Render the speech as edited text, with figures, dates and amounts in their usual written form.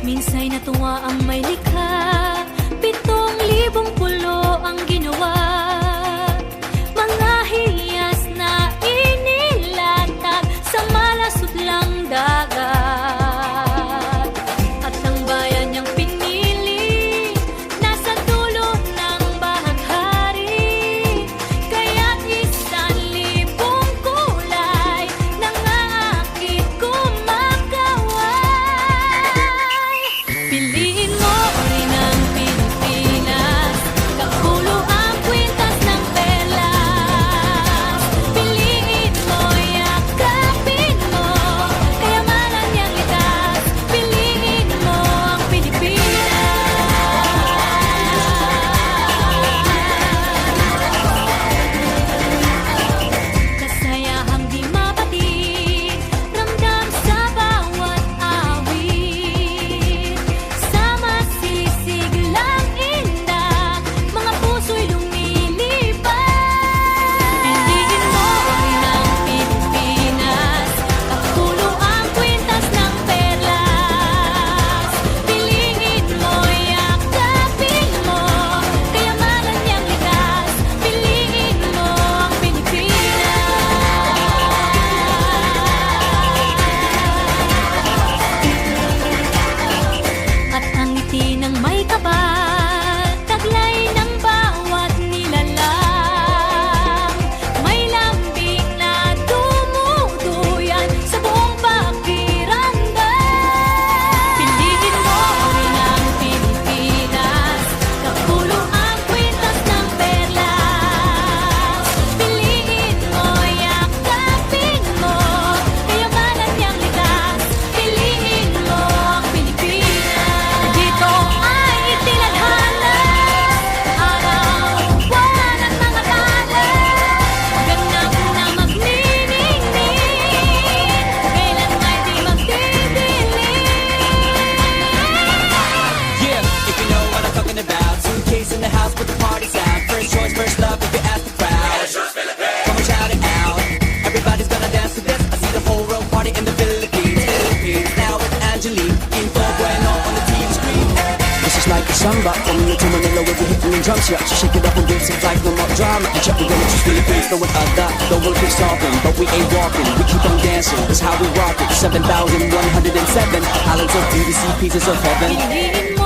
Minsa'y natuwa ang may likha, 7,000 pulo ang ginawa. Mga hiyas na inilatag sa malasutlang dagat. At ang bayan niyang pinili, nasa dulo ng bahaghari. Kaya't 1,000 kulay nangaakit kumakaway. Piliin mo rin ang Pilipinas, kapulo ang kwintas ng perlas. Piliin mo, yakapin mo, kayamanan niyang likas. Piliin mo ang Pilipinas. Kasayahang di mapatid, ramdam sa bawat awit. Sama sisiglang indah, mga puso'y lumilipad. Piliin mo rin ang Pilipinas, kapulo ang kwintas ng perlas. Piliin mo, yakapin mo, kayamanan niyang likas. Piliin mo ang Pilipinas. At ang ngiti ng may kapal, taglay ng bawat nilalang. May lambing na dumuduyan sa buong pakiramdam. Piliin mo rin ang Pilipinas, kapulo ang kwintas ng perlas. Piliin mo, yakapin mo, kayamanan niyang likas. Piliin mo ang Pilipinas. Dito ay itinadhana, araw, buwan at mga talas. Ganap na magniningning, kailan ay di magdidilim. Yeah, if you know what I'm talking about. Suitcase in the house with the party sound. First choice, first love, if you ask the crowd. Come on, shout it out. Everybody's gonna dance to this. I see the whole world party in the Philippines. Now it's Angelique in full bueno on the TV screen. This is like a samba from Manila to Manila with the hitting and drums. Yeah, so shake it up and give some like no more drama. And check, we're gonna choose Philippines, no one other. The world keeps talking, but we ain't walking. We keep on dancing, that's how we rock it. 7,107 islands of beauty, see pieces of heaven. Piliin